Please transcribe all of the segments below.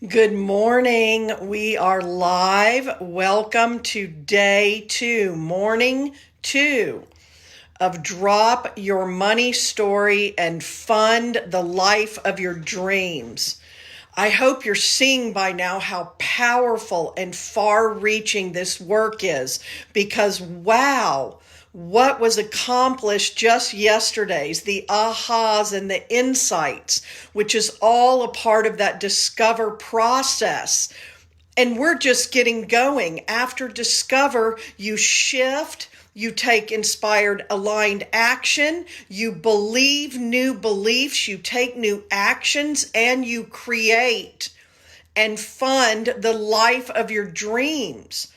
Good morning. We are live. Welcome to day 2, morning 2 of Drop Your Money Story and Fund the Life of Your Dreams. I hope you're seeing by now how powerful and far-reaching this work is, because wow, what was accomplished just yesterday's, the ahas and the insights, which is all a part of that discover process. And we're just getting going. After discover, you shift, you take inspired aligned action, you believe new beliefs, you take new actions, and you create and fund the life of your dreams.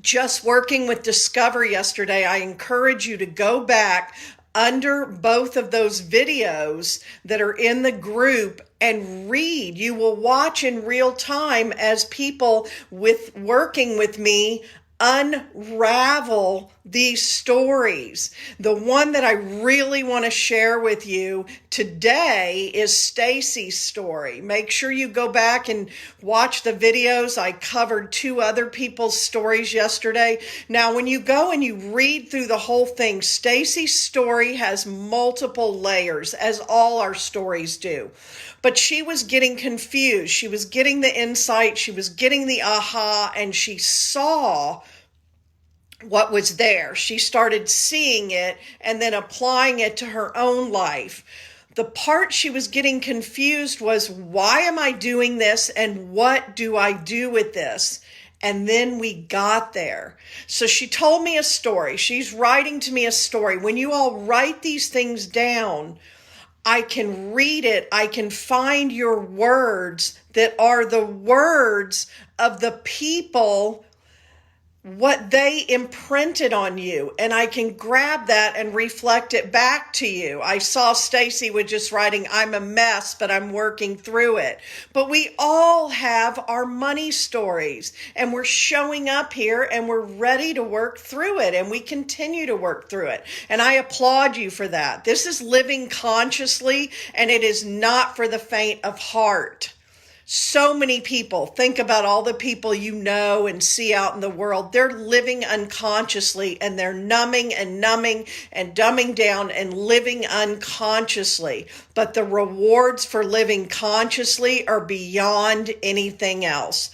Just working with Discover yesterday, I encourage you to go back under both of those videos that are in the group and read. You will watch in real time as people working with me unravel these stories. The one that I really want to share with you today is Stacy's story. Make sure you go back and watch the videos. I covered 2 other people's stories yesterday. Now, when you go and you read through the whole thing, Stacy's story has multiple layers, as all our stories do. But she was getting confused. She was getting the insight. She was getting the aha, and she saw what was there. She started seeing it and then applying it to her own life. The part she was getting confused was, why am I doing this and what do I do with this? And then we got there. So she told me a story. She's writing to me a story. When you all write these things down, I can read it. I can find your words that are the words of the people, what they imprinted on you, and I can grab that and reflect it back to you. I saw Stacy was just writing, I'm a mess, but I'm working through it. But we all have our money stories, and we're showing up here and we're ready to work through it, and we continue to work through it. And I applaud you for that. This is living consciously, and it is not for the faint of heart. So many people, think about all the people you know and see out in the world. They're living unconsciously, and they're numbing and dumbing down and living unconsciously. But the rewards for living consciously are beyond anything else.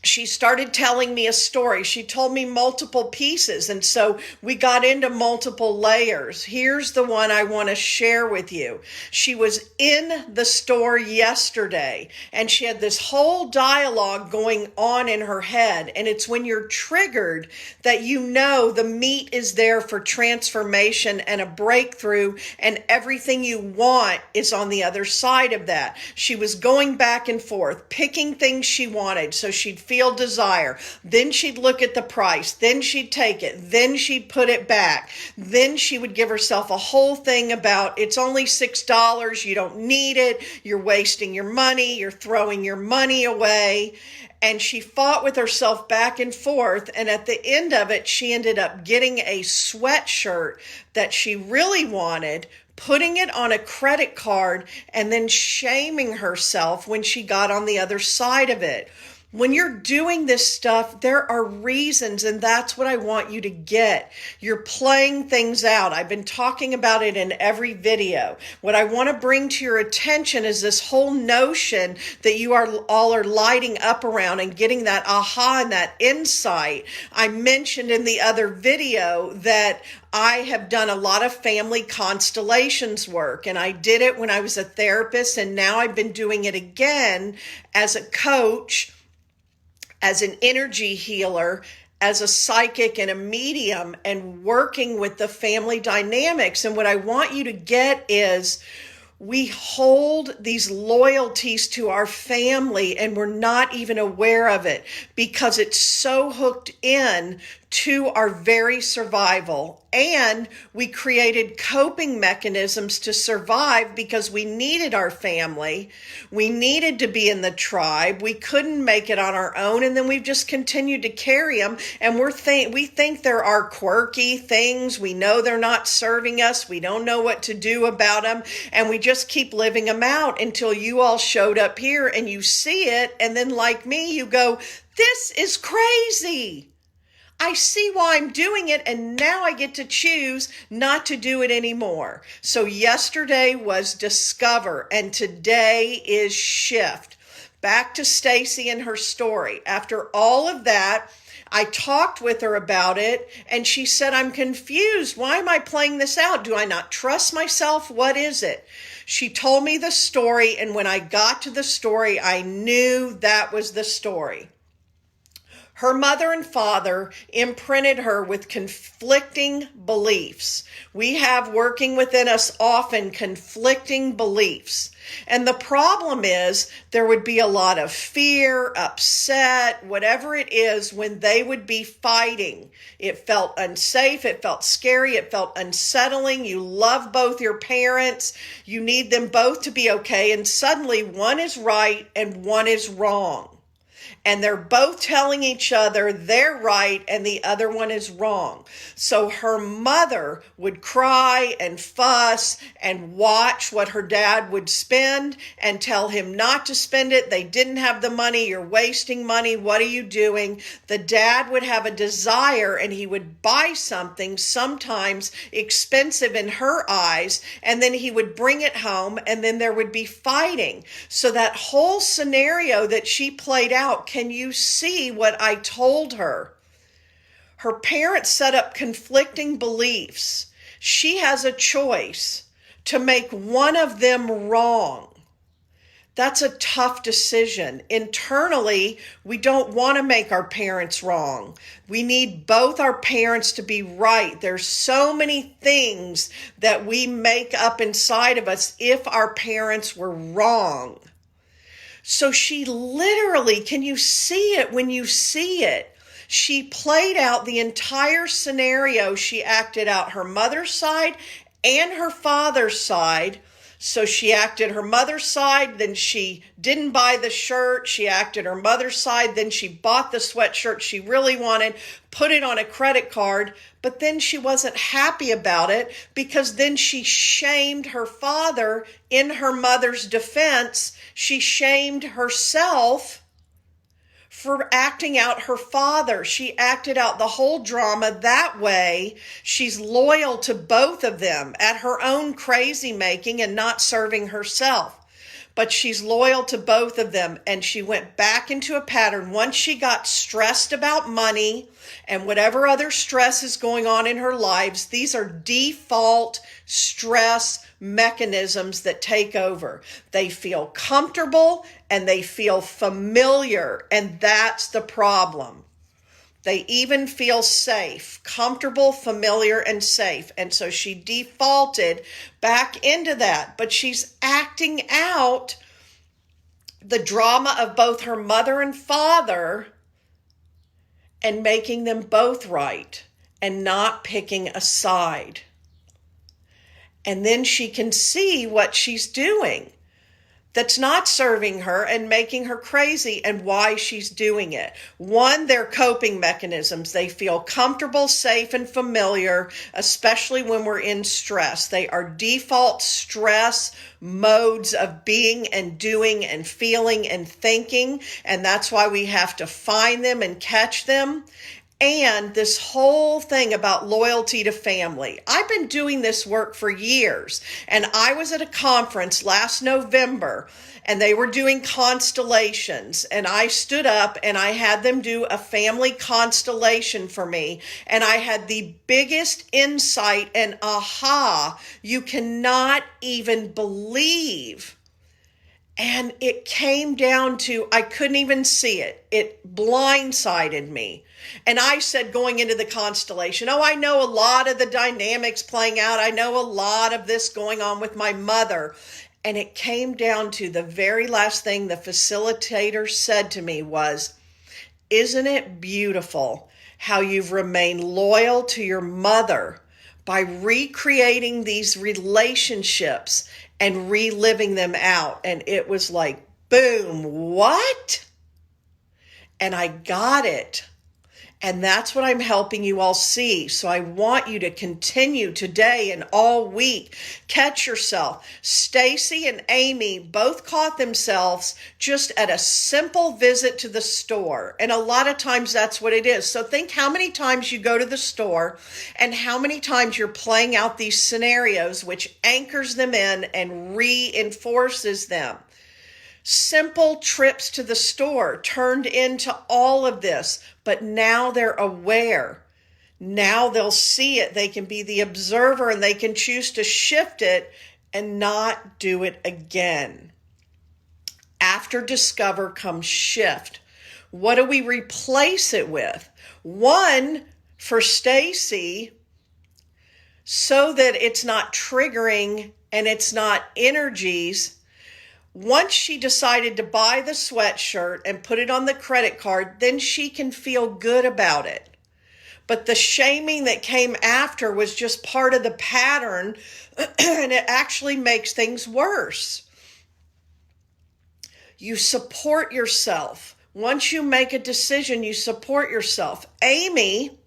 She started telling me a story. She told me multiple pieces, and so we got into multiple layers. Here's the one I want to share with you. She was in the store yesterday, and she had this whole dialogue going on in her head, and it's when you're triggered that you know the meat is there for transformation and a breakthrough, and everything you want is on the other side of that. She was going back and forth, picking things she wanted, so she'd feel desire. Then she'd look at the price. Then she'd take it. Then she'd put it back. Then she would give herself a whole thing about, it's only $6. You don't need it. You're wasting your money. You're throwing your money away. And she fought with herself back and forth. And at the end of it, she ended up getting a sweatshirt that she really wanted, putting it on a credit card, and then shaming herself when she got on the other side of it. When you're doing this stuff, there are reasons, and that's what I want you to get. You're playing things out. I've been talking about it in every video. What I want to bring to your attention is this whole notion that you all are lighting up around and getting that aha and that insight. I mentioned in the other video that I have done a lot of family constellations work, and I did it when I was a therapist, and now I've been doing it again as a coach, as an energy healer, as a psychic and a medium, and working with the family dynamics. And what I want you to get is, we hold these loyalties to our family and we're not even aware of it because it's so hooked in to our very survival. And we created coping mechanisms to survive because we needed our family. We needed to be in the tribe. We couldn't make it on our own. And then we've just continued to carry them. And we think there are quirky things. We know they're not serving us. We don't know what to do about them. And we just keep living them out until you all showed up here and you see it. And then like me, you go, this is crazy. I see why I'm doing it, and now I get to choose not to do it anymore. So yesterday was discover, and today is shift. Back to Stacy and her story. After all of that, I talked with her about it, and she said, I'm confused. Why am I playing this out? Do I not trust myself? What is it? She told me the story, and when I got to the story, I knew that was the story. Her mother and father imprinted her with conflicting beliefs. We have working within us often conflicting beliefs. And the problem is there would be a lot of fear, upset, whatever it is when they would be fighting. It felt unsafe. It felt scary. It felt unsettling. You love both your parents. You need them both to be okay. And suddenly one is right and one is wrong. And they're both telling each other they're right and the other one is wrong. So her mother would cry and fuss and watch what her dad would spend and tell him not to spend it. They didn't have the money. You're wasting money. What are you doing? The dad would have a desire and he would buy something, sometimes expensive in her eyes, and then he would bring it home and then there would be fighting. So that whole scenario that she played out, can you see what I told her? Her parents set up conflicting beliefs. She has a choice to make one of them wrong. That's a tough decision. Internally, we don't want to make our parents wrong. We need both our parents to be right. There's so many things that we make up inside of us if our parents were wrong. So she literally, can you see it when you see it? She played out the entire scenario. She acted out her mother's side and her father's side. So she acted her mother's side, then she didn't buy the shirt. She acted her mother's side, then she bought the sweatshirt she really wanted, put it on a credit card, but then she wasn't happy about it because then she shamed her father in her mother's defense. She shamed herself for acting out her father. She acted out the whole drama that way. She's loyal to both of them at her own crazy making and not serving herself. But she's loyal to both of them. And she went back into a pattern. Once she got stressed about money and whatever other stress is going on in her lives, these are default stress mechanisms that take over. They feel comfortable and they feel familiar, and that's the problem. They even feel safe, comfortable, familiar, and safe. And so she defaulted back into that, but she's acting out the drama of both her mother and father and making them both right and not picking a side. And then she can see what she's doing that's not serving her and making her crazy and why she's doing it. One, they're coping mechanisms. They feel comfortable, safe, and familiar, especially when we're in stress. They are default stress modes of being and doing and feeling and thinking, and that's why we have to find them and catch them. And this whole thing about loyalty to family. I've been doing this work for years, and I was at a conference last November and they were doing constellations, and I stood up and I had them do a family constellation for me, and I had the biggest insight and aha you cannot even believe. And it came down to, I couldn't even see it. It blindsided me. And I said, going into the constellation, I know a lot of the dynamics playing out. I know a lot of this going on with my mother. And it came down to the very last thing the facilitator said to me was, isn't it beautiful how you've remained loyal to your mother by recreating these relationships and reliving them out. And it was like, boom, what? And I got it. And that's what I'm helping you all see. So I want you to continue today and all week. Catch yourself. Stacy and Amy both caught themselves just at a simple visit to the store. And a lot of times that's what it is. So think how many times you go to the store and how many times you're playing out these scenarios, which anchors them in and reinforces them. Simple trips to the store turned into all of this, but now they're aware. Now they'll see it. They can be the observer and they can choose to shift it and not do it again. After discover comes shift. What do we replace it with? One, for Stacy, so that it's not triggering and it's not energies. Once she decided to buy the sweatshirt and put it on the credit card, then she can feel good about it. But the shaming that came after was just part of the pattern, and it actually makes things worse. You support yourself. Once you make a decision, you support yourself. Amy,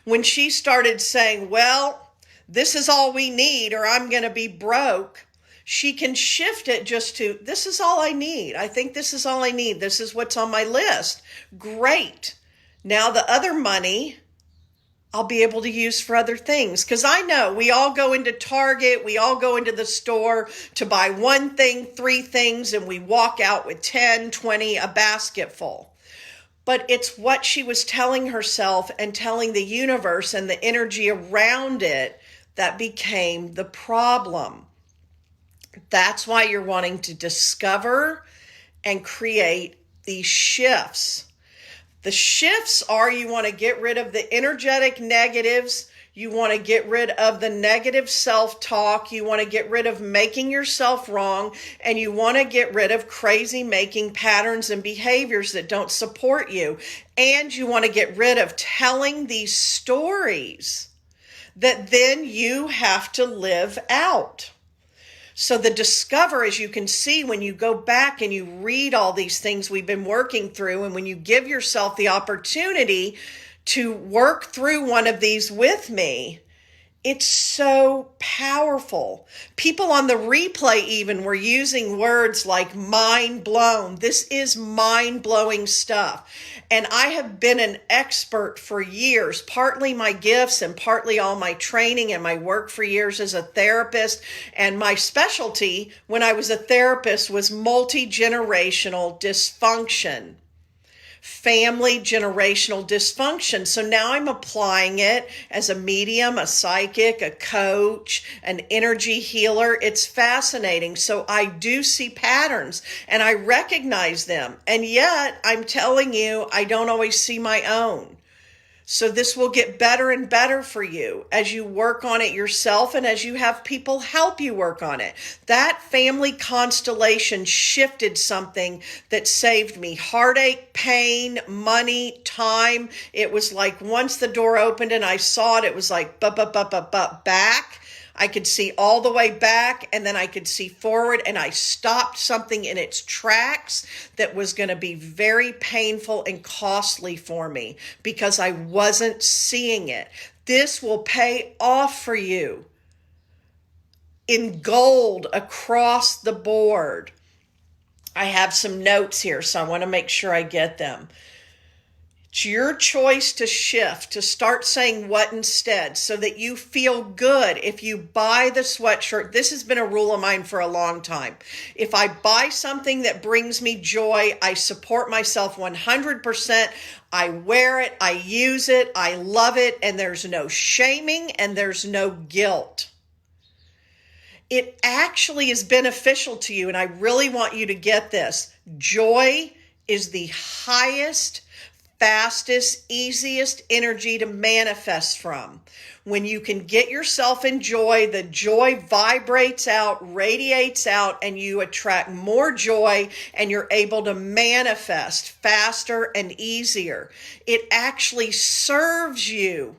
when she started saying, well, this is all we need or I'm going to be broke, she can shift it just to, this is all I need. I think this is all I need. This is what's on my list. Great. Now the other money I'll be able to use for other things. Because I know we all go into Target, we all go into the store to buy one thing, three things, and we walk out with 10, 20, a basket full. But it's what she was telling herself and telling the universe and the energy around it that became the problem. That's why you're wanting to discover and create these shifts. The shifts are you want to get rid of the energetic negatives. You want to get rid of the negative self-talk. You want to get rid of making yourself wrong. And you want to get rid of crazy making patterns and behaviors that don't support you. And you want to get rid of telling these stories that then you have to live out. So the discover, as you can see, when you go back and you read all these things we've been working through, and when you give yourself the opportunity to work through one of these with me, it's so powerful. People on the replay even were using words like mind blown. This is mind blowing stuff. And I have been an expert for years, partly my gifts and partly all my training and my work for years as a therapist. And my specialty when I was a therapist was multigenerational dysfunction. Family generational dysfunction. So now I'm applying it as a medium, a psychic, a coach, an energy healer. It's fascinating. So I do see patterns and I recognize them. And yet I'm telling you, I don't always see my own. So this will get better and better for you as you work on it yourself and as you have people help you work on it. That family constellation shifted something that saved me heartache, pain, money, time. It was like once the door opened and I saw it, it was like back. I could see all the way back and then I could see forward, and I stopped something in its tracks that was going to be very painful and costly for me because I wasn't seeing it. This will pay off for you in gold across the board. I have some notes here, so I want to make sure I get them. It's your choice to shift, to start saying what instead so that you feel good. If you buy the sweatshirt, this has been a rule of mine for a long time. If I buy something that brings me joy, I support myself 100%. I wear it, I use it, I love it, and there's no shaming and there's no guilt. It actually is beneficial to you, and I really want you to get this. Joy is the highest fastest, easiest energy to manifest from. When you can get yourself in joy, the joy vibrates out, radiates out, and you attract more joy, and you're able to manifest faster and easier. It actually serves you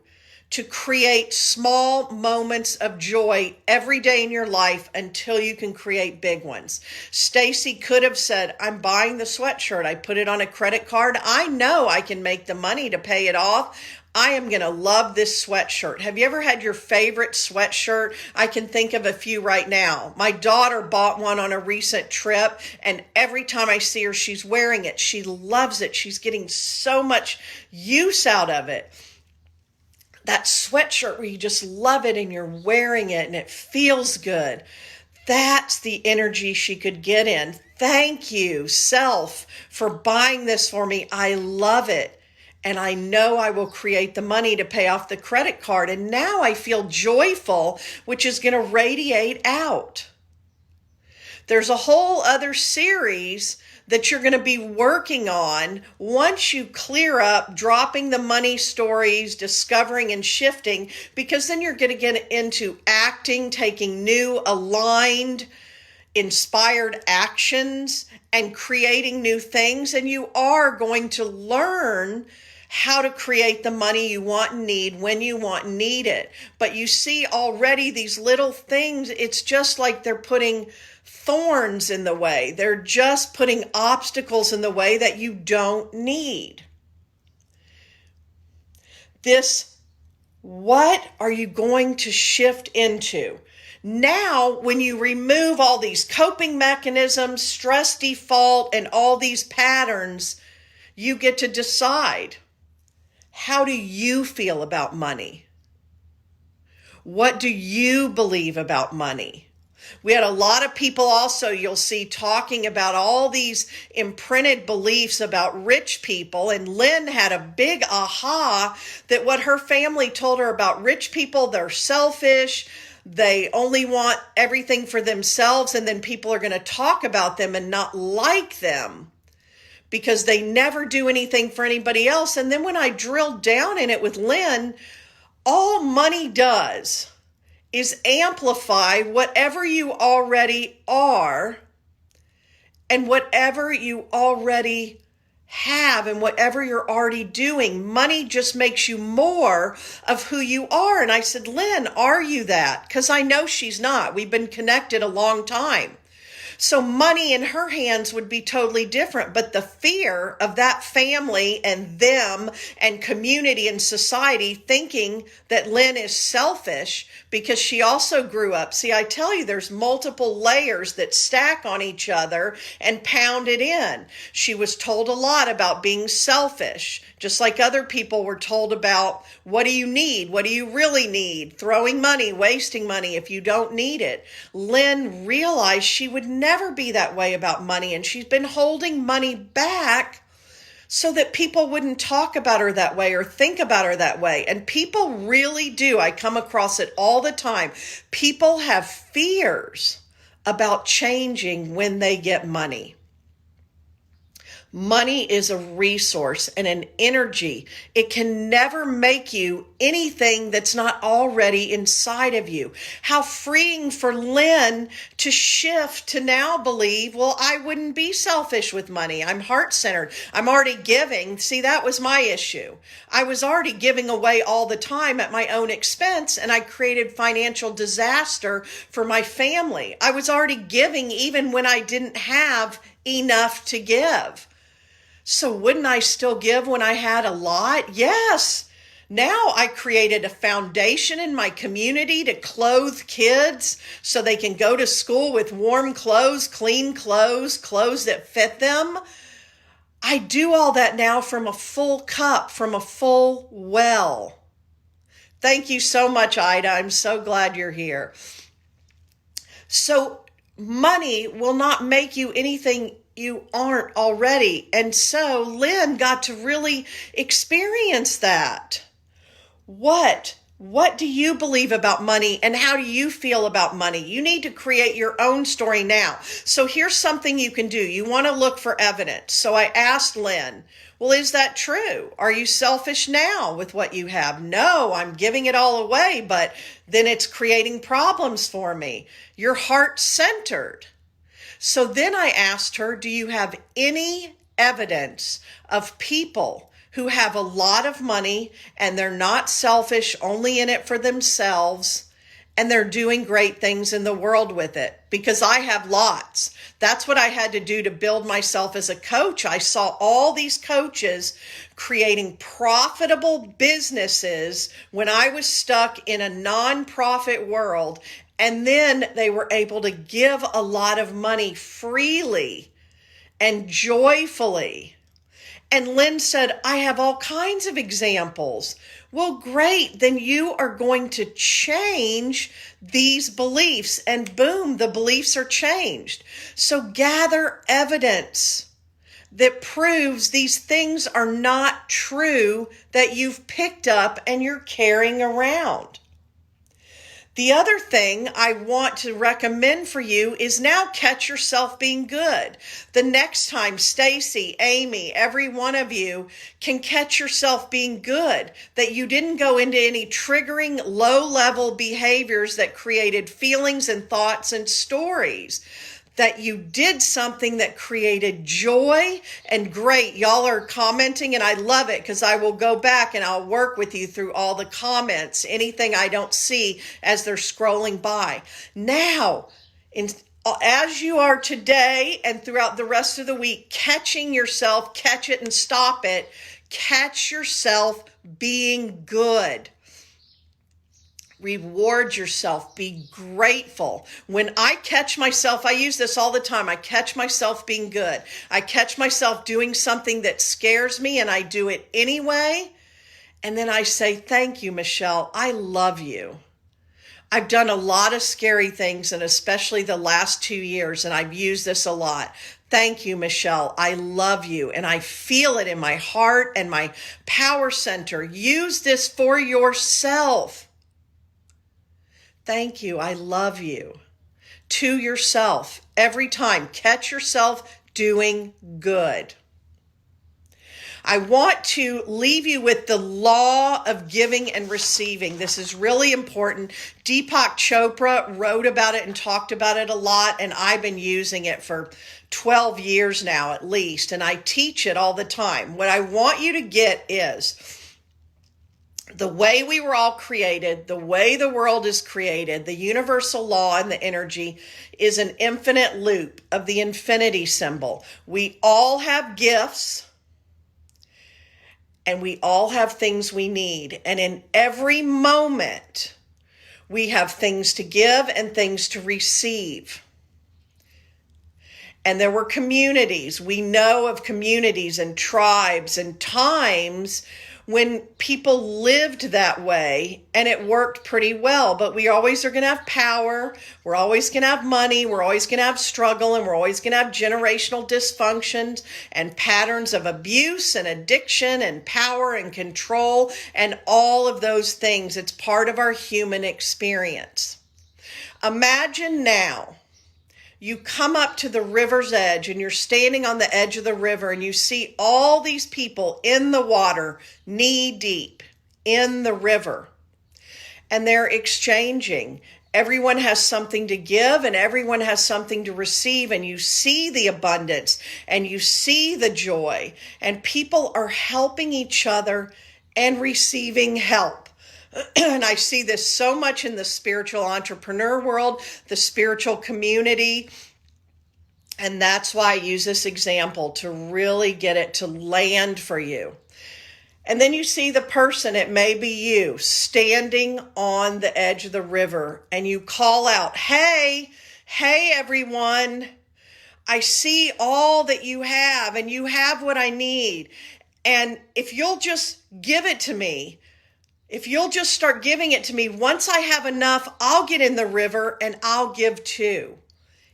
to create small moments of joy every day in your life until you can create big ones. Stacy could have said, I'm buying the sweatshirt. I put it on a credit card. I know I can make the money to pay it off. I am going to love this sweatshirt. Have you ever had your favorite sweatshirt? I can think of a few right now. My daughter bought one on a recent trip, and every time I see her, she's wearing it. She loves it. She's getting so much use out of it. That sweatshirt where you just love it and you're wearing it and it feels good. That's the energy she could get in. Thank you, self, for buying this for me. I love it. And I know I will create the money to pay off the credit card. And now I feel joyful, which is going to radiate out. There's a whole other series that you're going to be working on once you clear up dropping the money stories, discovering and shifting, because then you're going to get into acting, taking new, aligned, inspired actions and creating new things. And you are going to learn how to create the money you want and need when you want and need it. But you see already these little things, it's just like they're putting thorns in the way. They're just putting obstacles in the way that you don't need. What are you going to shift into? Now, when you remove all these coping mechanisms, stress default, and all these patterns, you get to decide, how do you feel about money? What do you believe about money? We had a lot of people also, you'll see, talking about all these imprinted beliefs about rich people. And Lynn had a big aha that what her family told her about rich people, they're selfish. They only want everything for themselves. And then people are going to talk about them and not like them because they never do anything for anybody else. And then when I drilled down in it with Lynn, all money does is amplify whatever you already are and whatever you already have and whatever you're already doing. Money just makes you more of who you are. And I said, Lynn, are you that? Because I know she's not. We've been connected a long time. So money in her hands would be totally different. But the fear of that family and them and community and society thinking that Lynn is selfish because she also grew up. See, I tell you, there's multiple layers that stack on each other and pound it in. She was told a lot about being selfish, just like other people were told about what do you need? What do you really need? Throwing money, wasting money if you don't need it. Lynn realized she would never be that way about money, and she's been holding money back so that people wouldn't talk about her that way or think about her that way. And people really do. I come across it all the time. People have fears about changing when they get money. Money is a resource and an energy. It can never make you anything that's not already inside of you. How freeing for Lynn to shift to now believe, well, I wouldn't be selfish with money. I'm heart-centered. I'm already giving. See, that was my issue. I was already giving away all the time at my own expense, and I created financial disaster for my family. I was already giving even when I didn't have enough to give. So wouldn't I still give when I had a lot? Yes. Now I created a foundation in my community to clothe kids so they can go to school with warm clothes, clean clothes, clothes that fit them. I do all that now from a full cup, from a full well. Thank you so much, Ida. I'm so glad you're here. So money will not make you anything you aren't already. And so Lynn got to really experience that. What What do you believe about money and how do you feel about money? You need to create your own story now. So here's something you can do. You want to look for evidence. So I asked Lynn, well, is that true? Are you selfish now with what you have? No, I'm giving it all away, but then it's creating problems for me. You're heart-centered. So then I asked her, do you have any evidence of people who have a lot of money and they're not selfish, only in it for themselves, and they're doing great things in the world with it? Because I have lots. That's what I had to do to build myself as a coach. I saw all these coaches creating profitable businesses when I was stuck in a nonprofit world, and then they were able to give a lot of money freely and joyfully. And Lynn said, I have all kinds of examples. Well, great. Then you are going to change these beliefs, and boom, the beliefs are changed. So gather evidence that proves these things are not true that you've picked up and you're carrying around. The other thing I want to recommend for you is now catch yourself being good. The next time Stacy, Amy, every one of you can catch yourself being good, that you didn't go into any triggering low-level behaviors that created feelings and thoughts and stories, that you did something that created joy. And great, y'all are commenting, and I love it because I will go back and I'll work with you through all the comments, anything I don't see as they're scrolling by. Now, as you are today and throughout the rest of the week, catching yourself, catch it and stop it, catch yourself being good. Reward yourself. Be grateful. When I catch myself, I use this all the time. I catch myself being good. I catch myself doing something that scares me and I do it anyway. And then I say, thank you, Michelle. I love you. I've done a lot of scary things, and especially the last 2 years, and I've used this a lot. Thank you, Michelle. I love you. And I feel it in my heart and my power center. Use this for yourself. Thank you. I love you. To yourself every time. Catch yourself doing good. I want to leave you with the law of giving and receiving. This is really important. Deepak Chopra wrote about it and talked about it a lot, and I've been using it for 12 years now at least, and I teach it all the time. What I want you to get is the way we were all created, the way the world is created, the universal law and the energy is an infinite loop of the infinity symbol. We all have gifts and we all have things we need. And in every moment, we have things to give and things to receive. And there were communities. We know of communities and tribes and times when people lived that way and it worked pretty well. But we always are going to have power. We're always going to have money. We're always going to have struggle. And we're always going to have generational dysfunctions and patterns of abuse and addiction and power and control and all of those things. It's part of our human experience. Imagine now you come up to the river's edge and you're standing on the edge of the river and you see all these people in the water, knee deep in the river, and they're exchanging. Everyone has something to give and everyone has something to receive, and you see the abundance and you see the joy, and people are helping each other and receiving help. And I see this so much in the spiritual entrepreneur world, the spiritual community. And that's why I use this example to really get it to land for you. And then you see the person, it may be you, standing on the edge of the river, and you call out, hey, everyone, I see all that you have, and you have what I need. And if you'll just give it to me, if you'll just start giving it to me, once I have enough, I'll get in the river and I'll give too.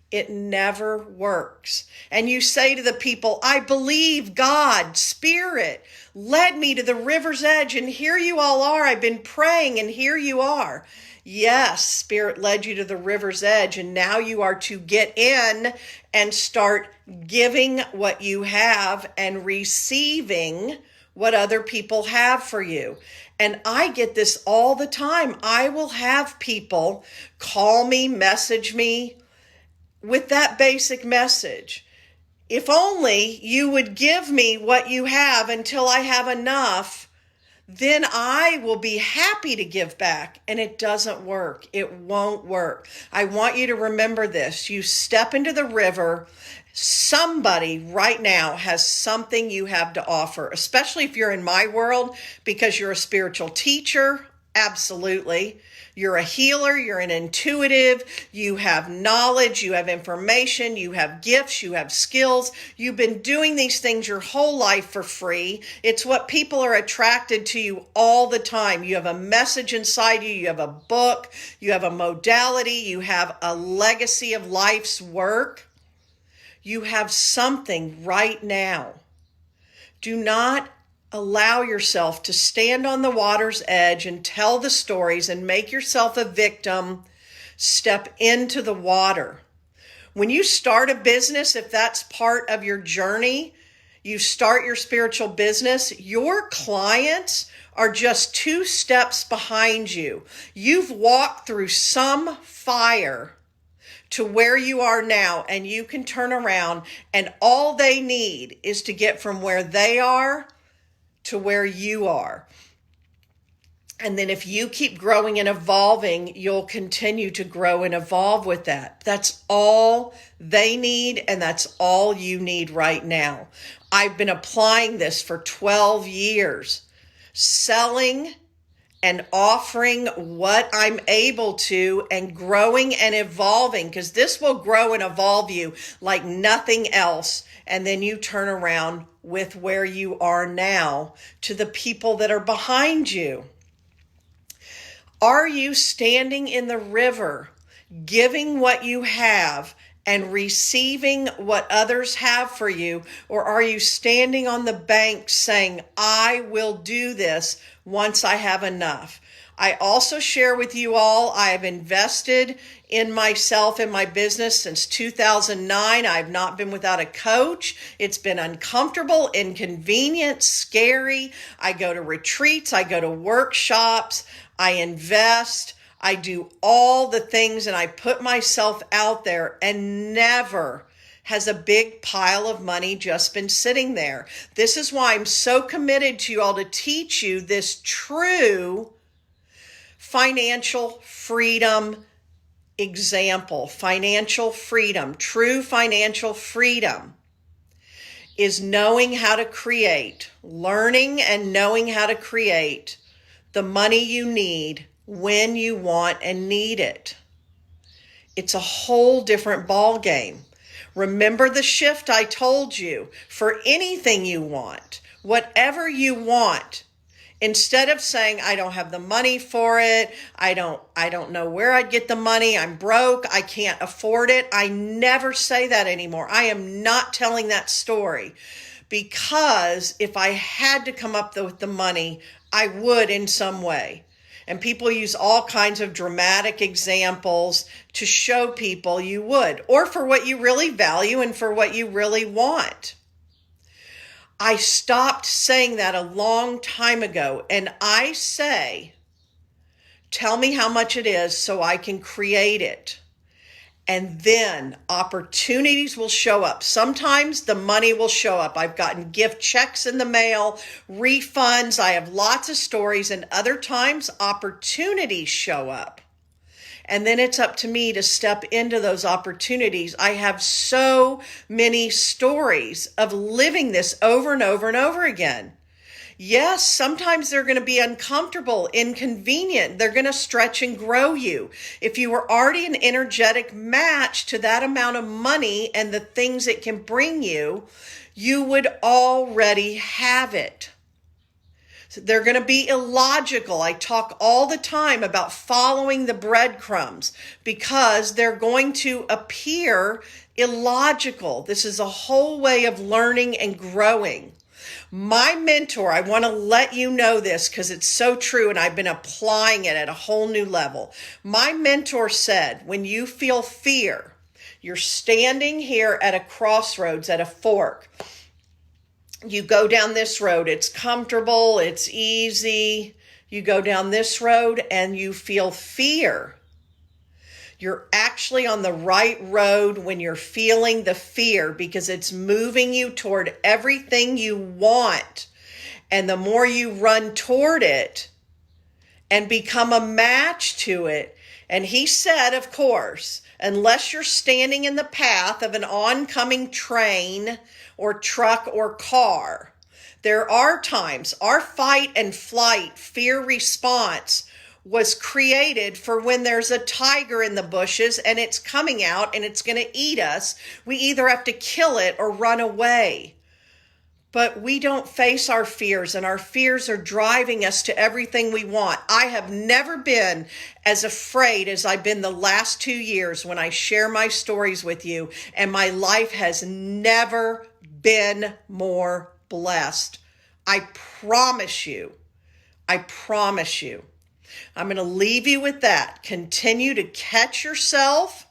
It never works. And you say to the people, I believe God, Spirit, led me to the river's edge, and here you all are. I've been praying, and here you are. Yes, Spirit led you to the river's edge, and now you are to get in and start giving what you have and receiving what other people have for you. And I get this all the time. I will have people call me, message me with that basic message. If only you would give me what you have until I have enough, then I will be happy to give back. And it doesn't work. It won't work. I want you to remember this. You step into the river. Somebody right now has something you have to offer, especially if you're in my world, because you're a spiritual teacher. Absolutely. You're a healer, you're an intuitive, you have knowledge, you have information, you have gifts, you have skills. You've been doing these things your whole life for free. It's what people are attracted to you all the time. You have a message inside you, you have a book, you have a modality, you have a legacy of life's work. You have something right now. Do not allow yourself to stand on the water's edge and tell the stories and make yourself a victim. Step into the water. When you start a business, if that's part of your journey, you start your spiritual business, your clients are just 2 steps behind you. You've walked through some fire to where you are now, and you can turn around, and all they need is to get from where they are to where you are. And then if you keep growing and evolving, you'll continue to grow and evolve with that. That's all they need, and that's all you need right now. I've been applying this for 12 years, selling and offering what I'm able to and growing and evolving, because this will grow and evolve you like nothing else. And then you turn around with where you are now to the people that are behind you. Are you standing in the river, giving what you have and receiving what others have for you? Or are you standing on the bank saying, I will do this once I have enough? I also share with you all, I have invested in myself and my business since 2009. I've not been without a coach. It's been uncomfortable, inconvenient, scary. I go to retreats, I go to workshops, I invest, I do all the things, and I put myself out there, and never has a big pile of money just been sitting there. This is why I'm so committed to you all to teach you this true financial freedom example. Financial freedom, true financial freedom is knowing how to create, learning and knowing how to create the money you need when you want and need it. It's a whole different ball game. Remember the shift I told you. For anything you want, whatever you want, instead of saying, I don't have the money for it, I don't know where I'd get the money, I'm broke, I can't afford it. I never say that anymore. I am not telling that story, because if I had to come up with the money, I would in some way. And people use all kinds of dramatic examples to show people you would, or for what you really value and for what you really want. I stopped saying that a long time ago, and I say, tell me how much it is so I can create it. And then opportunities will show up. Sometimes the money will show up. I've gotten gift checks in the mail, refunds. I have lots of stories, and other times opportunities show up. And then it's up to me to step into those opportunities. I have so many stories of living this over and over and over again. Yes, sometimes they're going to be uncomfortable, inconvenient. They're going to stretch and grow you. If you were already an energetic match to that amount of money and the things it can bring you, you would already have it. They're going to be illogical. I talk all the time about following the breadcrumbs because they're going to appear illogical. This is a whole way of learning and growing. My mentor, I want to let you know this because it's so true and I've been applying it at a whole new level. My mentor said, when you feel fear, you're standing here at a crossroads, at a fork. You go down this road, it's comfortable, it's easy. You go down this road and you feel fear. You're actually on the right road when you're feeling the fear because it's moving you toward everything you want. And the more you run toward it and become a match to it, and he said, of course, unless you're standing in the path of an oncoming train or truck or car, there are times our fight and flight fear response was created for when there's a tiger in the bushes and it's coming out and it's going to eat us. We either have to kill it or run away. But we don't face our fears, and our fears are driving us to everything we want. I have never been as afraid as I've been the last 2 years when I share my stories with you, and my life has never been more blessed. I promise you. I promise you. I'm going to leave you with that. Continue to catch yourself.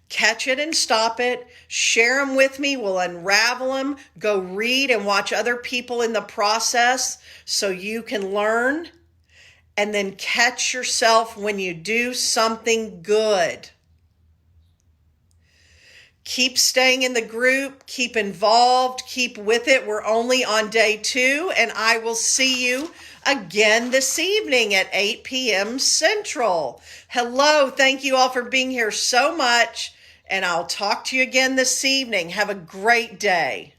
Catch it and stop it. Share them with me. We'll unravel them. Go read and watch other people in the process so you can learn. And then catch yourself when you do something good. Keep staying in the group. Keep involved. Keep with it. We're only on day 2, and I will see you again this evening at 8 p.m. Central. Hello. Thank you all for being here so much, and I'll talk to you again this evening. Have a great day.